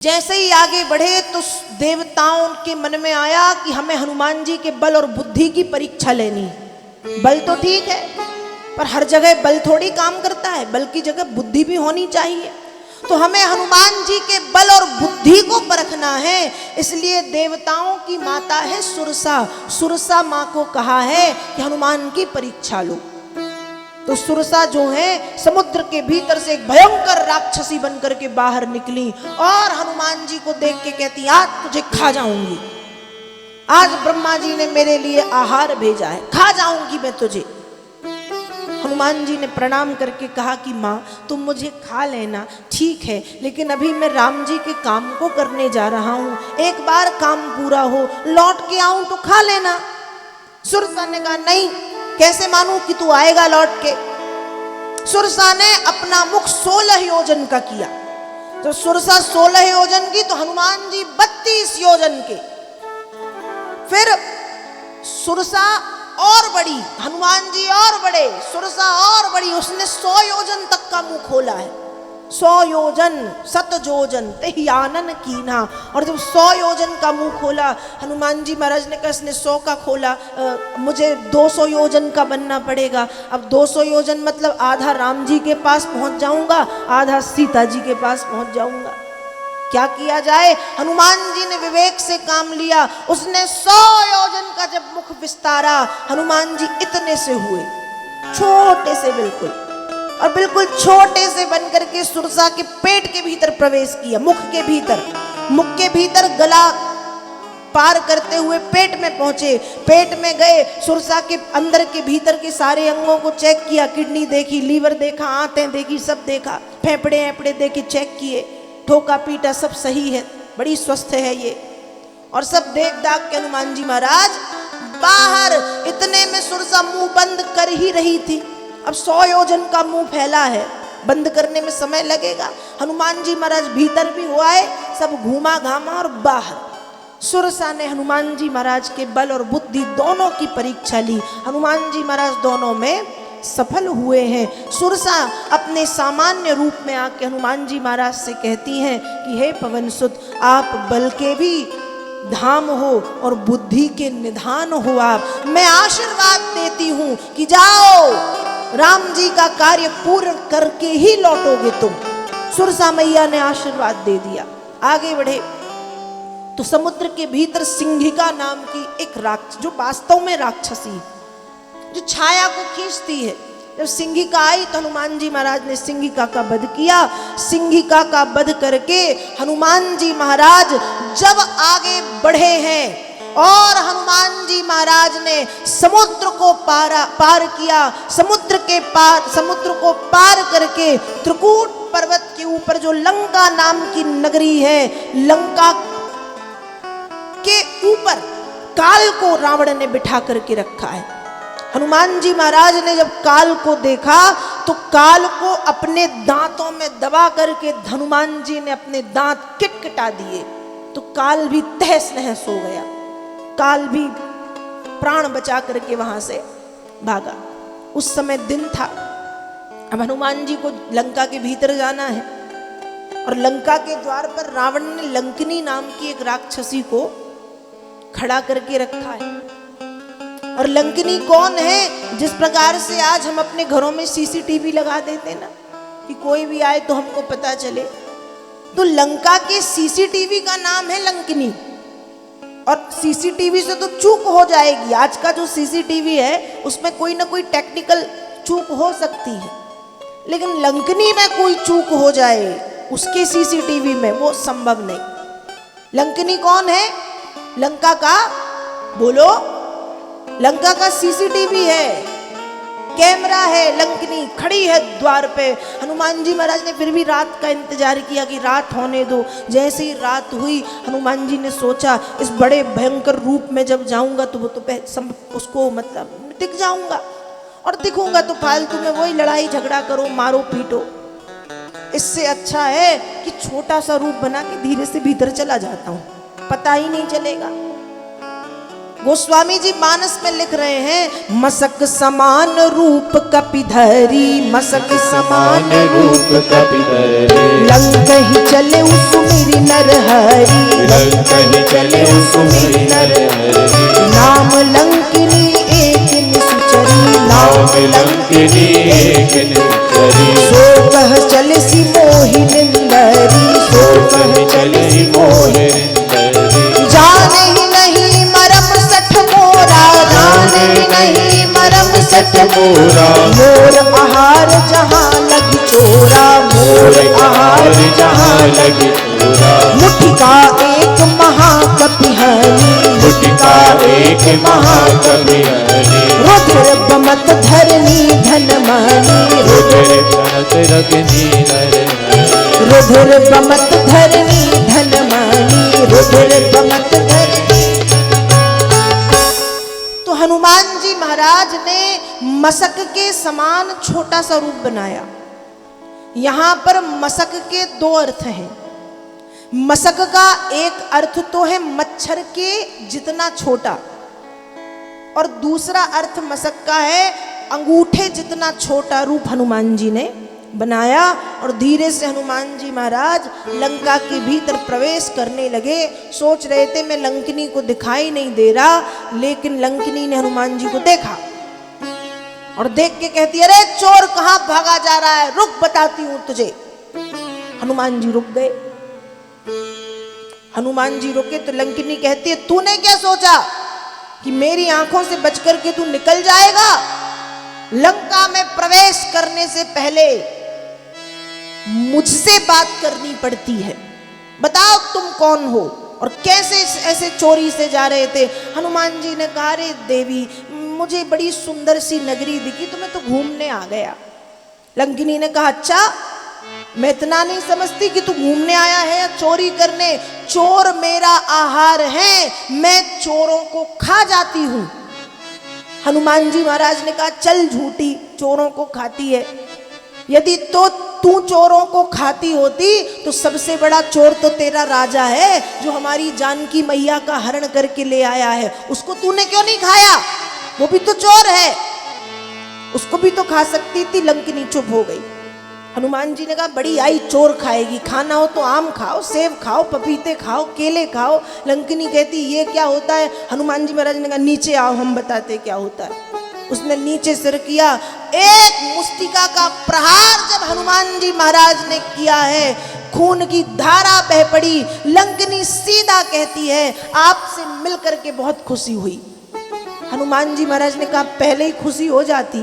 जैसे ही आगे बढ़े तो देवताओं के मन में आया कि हमें हनुमान जी के बल और बुद्धि की परीक्षा लेनी। बल तो ठीक है, पर हर जगह बल थोड़ी काम करता है, बल की जगह बुद्धि भी होनी चाहिए। तो हमें हनुमान जी के बल और बुद्धि को परखना है। इसलिए देवताओं की माता है सुरसा, सुरसा माँ को कहा है कि हनुमान की परीक्षा लो। तो सुरसा जो है समुद्र के भीतर से एक भयंकर राक्षसी बनकर के बाहर निकली और हनुमान जी को देख के कहती, आज तुझे खा जाऊंगी, आज ब्रह्मा जी ने मेरे लिए आहार भेजा है, खा जाऊंगी मैं तुझे। हनुमान जी ने प्रणाम करके कहा कि माँ तुम मुझे खा लेना, ठीक है, लेकिन अभी मैं राम जी के काम को करने जा रहा हूँ, एक बार काम पूरा हो लौट के आऊं तो खा लेना। सुरसा ने कहा नहीं, कैसे मानूं कि तू आएगा लौट के। सुरसा ने अपना मुख 16 योजन का किया। तो सुरसा 16 योजन की तो हनुमान जी 32 योजन के। फिर सुरसा और बड़ी, हनुमान जी और बड़े, सुरसा और बड़ी, उसने 100 योजन तक का मुंह खोला है। 100 योजन, 7 योजन तेहि आनन कीन्हा। और जब 100 योजन का मुंह खोला, हनुमान जी महाराज ने कहा इसने 100 का खोला, मुझे 200 योजन का बनना पड़ेगा। अब 200 योजन मतलब आधा राम जी के पास पहुंच जाऊंगा, आधा सीता जी के पास पहुंच जाऊंगा, क्या किया जाए। हनुमान जी ने विवेक से काम लिया, उसने 100 योजन का जब मुख विस्तारा, हनुमान जी इतने से हुए, छोटे से बिल्कुल, और बिल्कुल छोटे से बनकर के सुरसा के पेट के भीतर प्रवेश किया, मुख के भीतर, मुख के भीतर गला पार करते हुए पेट में पहुंचे। पेट में गए, सुरसा के अंदर के भीतर के सारे अंगों को चेक किया, किडनी देखी, लीवर देखा, आंतें देखी, सब देखा, फेफड़े एपड़े देखे, चेक किए, ठोका पीटा सब सही है, बड़ी स्वस्थ है ये। और सब देख दाख के हनुमान जी महाराज बाहर, इतने में सुरसा मुंह बंद कर ही रही थी। अब 100 योजन का मुंह फैला है, बंद करने में समय लगेगा। हनुमान जी महाराज भीतर भी हुआ है, सब घूमा घामा और बाहर। सुरसा ने हनुमान जी महाराज के बल और बुद्धि दोनों की परीक्षा ली। हनुमान जी महाराज दोनों में सफल हुए हैं। सुरसा अपने सामान्य रूप में आके हनुमान जी महाराज से कहती हैं कि हे पवन सुत, आप बल के भी धाम हो और बुद्धि के निधान हो आप, मैं आशीर्वाद देती हूं कि जाओ राम जी का कार्य पूर्ण करके ही लौटोगे तुम। सुरसा मैया ने आशीर्वाद दे दिया। आगे बढ़े तो समुद्र के भीतर सिंहिका नाम की एक राक्षस, जो वास्तव में राक्षसी, जो छाया को खींचती है, जब सिंहिका आई तो हनुमान जी महाराज ने सिंहिका का वध किया। सिंहिका का वध करके हनुमान जी महाराज जब आगे बढ़े हैं और हनुमान जी महाराज ने समुद्र को पार किया, समुद्र को पार करके त्रिकूट पर्वत के ऊपर जो लंका नाम की नगरी है, लंका के ऊपर काल को रावण ने बिठा करके रखा है। हनुमान जी महाराज ने जब काल को देखा तो काल को अपने दांतों में दबा करके हनुमान जी ने अपने दांत किटकिटा दिए, तो काल भी तहस नहस हो गया। काल भी प्राण बचा करके वहां से भागा। उस समय दिन था। अब हनुमान जी को लंका के भीतर जाना है और लंका के द्वार पर रावण ने लंकिनी नाम की एक राक्षसी को खड़ा करके रखा है। और लंकिनी कौन है? जिस प्रकार से आज हम अपने घरों में सीसीटीवी लगा देते ना कि कोई भी आए तो हमको पता चले, तो लंका के सीसीटीवी का नाम है लंकिनी। और सीसीटीवी से तो चूक हो जाएगी, आज का जो सीसीटीवी है उसमें कोई ना कोई टेक्निकल चूक हो सकती है, लेकिन लंकिनी में कोई चूक हो जाए उसके सीसीटीवी में, वो संभव नहीं। लंकिनी कौन है? लंका का, बोलो, लंका का सीसीटीवी है, कैमरा है, लंकिनी खड़ी है द्वार पे। हनुमान जी महाराज ने फिर भी रात का इंतजार किया कि रात होने दो। जैसे ही रात हुई, हनुमान जी ने सोचा इस बड़े भयंकर रूप में जब जाऊंगा तो वो तो उसको मतलब दिख जाऊंगा, और दिखूंगा तो फालतू में वही लड़ाई झगड़ा करो, मारो पीटो। इससे अच्छा है कि छोटा सा रूप बना के धीरे से भीतर चला जाता हूं, पता ही नहीं चलेगा। गोस्वामी जी मानस में लिख रहे हैं, मसक समान रूप कपिधरी, मसक समान रूप कपिधरी, लंक ही चले उसमेरी नरहरी, लंक ही चले उसमेरी नरहरी, नाम लंकिनी एक निसुचरी, नाम लंकिनी एक निसुचरी, सो कह चले सी मोहि निंदरी, सो कह चले सी मोहि निंदरी, जाने ही नहीं मरम सठ मोरा, जाने ही नहीं मरम सठ मोरा, मोर आहार जहाँ लगी चोरा, मोर आहार जहाँ लगी चोरा, मुठिका एक महाकपिहनी, मुठिका एक महाकपिहनी, रुद्र बमत धरनी धनमणि, रुद्र बमत रगनी धरनी, रुद्र बमत धरनी धनमणि, रुद्र बमत धरनी। तो हनुमान जी महाराज ने मसक के समान छोटा सा रूप बनाया। यहां पर मसक के दो अर्थ हैं। मसक का एक अर्थ तो है मच्छर के जितना छोटा, और दूसरा अर्थ मसक का है अंगूठे जितना छोटा रूप हनुमान जी ने बनाया। और धीरे से हनुमान जी महाराज लंका के भीतर प्रवेश करने लगे। सोच रहे थे मैं लंकिनी को दिखाई नहीं दे रहा, लेकिन लंकिनी ने हनुमान जी को देखा और देख के कहती, अरे चोर कहां भागा जा रहा है, रुक बताती हूं तुझे। हनुमान जी रुक गए। हनुमान जी रुके तो लंकिनी कहती है, तूने क्या सोचा कि मेरी आंखों से बच करके तू निकल जाएगा? लंका में प्रवेश करने से पहले मुझसे बात करनी पड़ती है। बताओ तुम कौन हो और कैसे ऐसे चोरी से जा रहे थे? हनुमान जी ने कहा, रे देवी, मुझे बड़ी सुंदर सी नगरी दिखी तो मैं तो घूमने आ गया। लंकिनी ने कहा, अच्छा, मैं इतना नहीं समझती कि तू घूमने आया है या चोरी करने। चोर मेरा आहार है, मैं चोरों को खा जाती हूं। हनुमान जी महाराज ने कहा, चल झूठी, चोरों को खाती है। यदि तो तू चोरों को खाती होती तो सबसे बड़ा चोर तो तेरा राजा है, जो हमारी जानकी मैया का हरण करके ले आया है। उसको तूने क्यों नहीं खाया? वो भी तो चोर है, उसको भी तो खा सकती थी। लंकिनी चुप हो गई। हनुमान जी ने कहा, बड़ी आई चोर खाएगी, खाना हो तो आम खाओ, सेब खाओ, पपीते खाओ, केले खाओ। लंकिनी कहती, ये क्या होता है? हनुमान जी महाराज ने कहा, नीचे आओ, हम बताते क्या होता है। उसने नीचे सिर किया। एक मुष्टिका का प्रहार जब हनुमान जी महाराज ने किया है, खून की धारा बह पड़ी। लंकिनी सीधा कहती है, आपसे मिलकर के बहुत खुशी हुई। हनुमान जी महाराज ने कहा, पहले ही खुशी हो जाती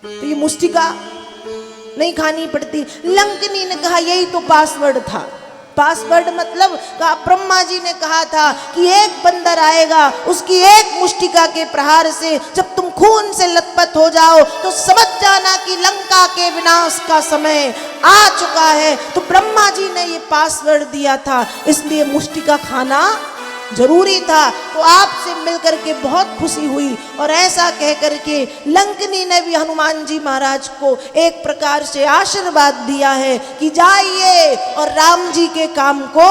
तो ये मुष्टिका नहीं खानी पड़ती। लंकिनी ने कहा, यही तो पासवर्ड था। पासवर्ड मतलब कहा, ब्रह्मा जी ने कहा था कि एक बंदर आएगा, उसकी एक मुष्टिका के प्रहार से जब तुम खून से लथपथ हो जाओ तो समझ जाना कि लंका के विनाश का समय आ चुका है। तो ब्रह्मा जी ने ये पासवर्ड दिया था, इसलिए मुष्टिका खाना जरूरी था। तो आपसे मिलकर के बहुत खुशी हुई। और ऐसा कह करके लंकिनी ने भी हनुमान जी महाराज को एक प्रकार से आशीर्वाद दिया है कि जाइए और राम जी के काम को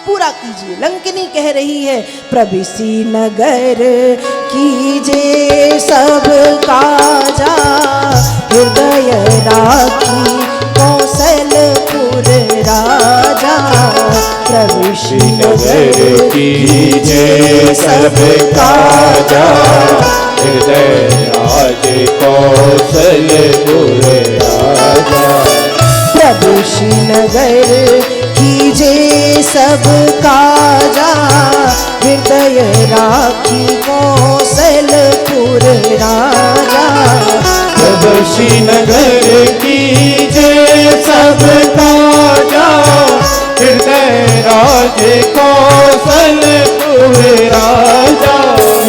पूरा कीजिए। लंकिनी कह रही है, प्रविशि नगर कीजे सब काजा, हृदय राखी कौशलपुर राजा। प्रविशि नगर कीजे सब काजा, हृदय राखी कौशलपुर राजा। प्रविशि नगर कीजे सब काजा, हृदय राखी कौशलपुर राजा। प्रविशि नगर कीजे सब काजा, हृदय राखी कौशलपुर राजा।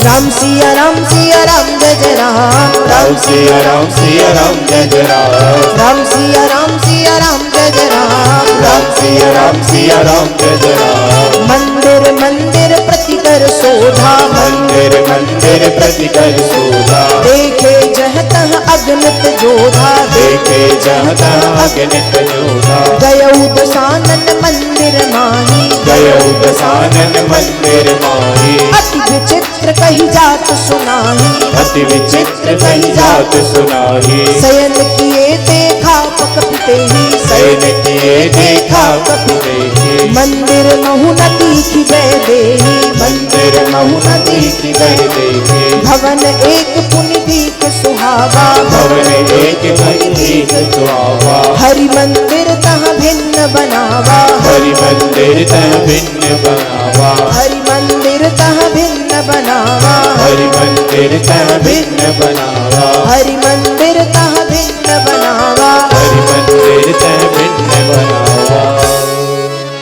राम सिया राम सिया राम जय जय राम, राम सिया राम सिया राम जय जय राम, राम सिया राम सिया राम जय जय राम, राम सिया राम सिया राम जय जय राम। मंदिर मंदिर प्रतिकर शोभा, मंदिर मंदिर प्रतिकर शोभा। देखे जह तह अगणित जोधा, देखे जह तह अगणित जोधा। गयऊ दशानन मंदिर माही, गयऊ दशानन मंदिर माही। अति विचित्र कही जात सुनाही, अति विचित्र कही जात सुनाही। शयन किए देखा कपिते ही, शयन किए देखा कपिते ही। मंदिर महु नदी की बह देही, मंदिर महु नदी की बह देही। भवन एक पुनिदीक सुहावा, भवन एक पुनिदीक सुहावा। हरि मंदिर तह भिन्न बनावा, हरि मंदिर तह भिन्न बनावा। हरि मंदिर तह भिन्न बनावा, हरि मंदिर तह भिन्न बनावा। हरि मंदिर तह भिन्न बनावा। हरि मंदिर तह भिन्न बनावा।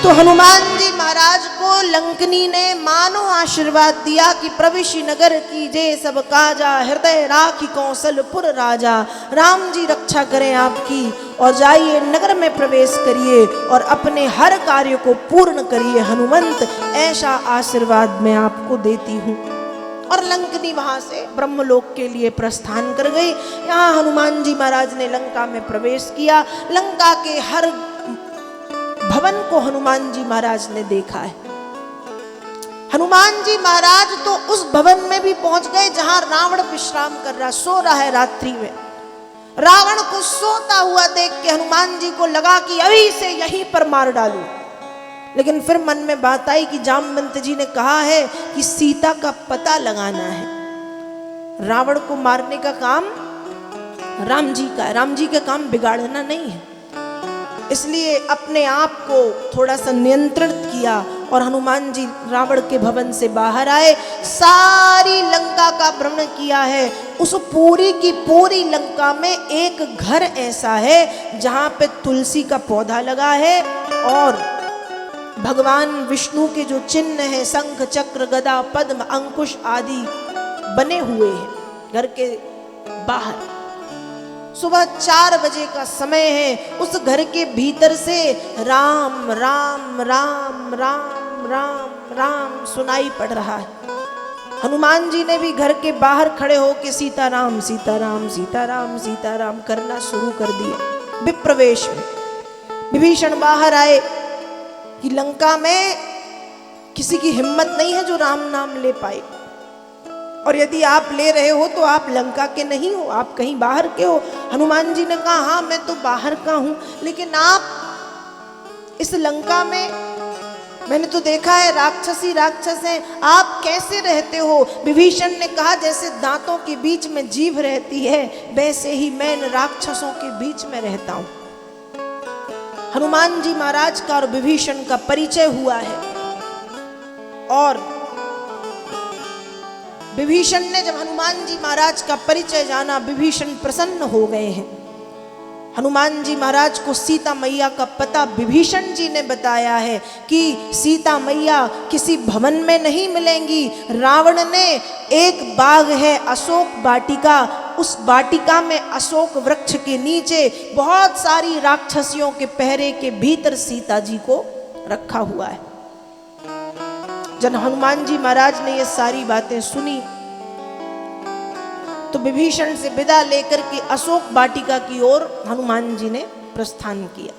तो हनुमान जी महाराज को लंकनी ने मानो आशीर्वाद दिया कि प्रविशि नगर कीजे सब काजा, हृदय राखी कौशलपुर राजा। राम जी रक्षा करें आपकी, और जाइए नगर में प्रवेश करिए और अपने हर कार्य को पूर्ण करिए हनुमंत, ऐसा आशीर्वाद मैं आपको देती हूँ। और लंकनी वहां से ब्रह्मलोक के लिए प्रस्थान कर गई। यहाँ हनुमान जी महाराज ने लंका में प्रवेश किया। लंका के हर भवन को हनुमान जी महाराज ने देखा है। हनुमान जी महाराज तो उस भवन में भी पहुंच गए जहां रावण विश्राम कर रहा, सो रहा है रात्रि में। रावण को सोता हुआ देख के हनुमान जी को लगा कि अभी से यहीं पर मार डालूं, लेकिन फिर मन में बात आई कि जामवंत जी ने कहा है कि सीता का पता लगाना है। रावण को मारने का काम राम जी का है, राम जी का काम बिगाड़ना नहीं है। इसलिए अपने आप को थोड़ा सा नियंत्रित किया और हनुमान जी रावण के भवन से बाहर आए। सारी लंका का भ्रमण किया है। उस पूरी की पूरी लंका में एक घर ऐसा है जहां पे तुलसी का पौधा लगा है और भगवान विष्णु के जो चिन्ह है, शंख चक्र गदा पद्म अंकुश आदि बने हुए हैं घर के बाहर। सुबह 4 बजे का समय है। उस घर के भीतर से राम राम राम राम राम राम सुनाई पड़ रहा है। हनुमान जी ने भी घर के बाहर खड़े होकर सीताराम सीताराम सीताराम सीताराम करना शुरू कर दिया। विप्रवेश में विभीषण बाहर आए कि लंका में किसी की हिम्मत नहीं है जो राम नाम ले पाए, और यदि आप ले रहे हो तो आप लंका के नहीं हो, आप कहीं बाहर के हो। हनुमान जी ने कहा हाँ मैं तो बाहर का हूं, लेकिन आप इस लंका में मैंने तो देखा है राक्षस ही राक्षस हैं, आप कैसे रहते हो? विभीषण ने कहा जैसे दांतों के बीच में जीभ रहती है वैसे ही मैं इन राक्षसों के बीच में रहता हूं। हनुमान जी महाराज का और विभीषण का परिचय हुआ है, और विभीषण ने जब हनुमान जी महाराज का परिचय जाना, विभीषण प्रसन्न हो गए हैं। हनुमान जी महाराज को सीता मैया का पता विभीषण जी ने बताया है कि सीता मैया किसी भवन में नहीं मिलेंगी। रावण ने एक बाग है अशोक वाटिका, उस वाटिका में अशोक वृक्ष के नीचे बहुत सारी राक्षसियों के पहरे के भीतर सीता जी को रखा हुआ है। जब हनुमान जी महाराज ने ये सारी बातें सुनी तो विभीषण से विदा लेकर के अशोक वाटिका की ओर हनुमान जी ने प्रस्थान किया।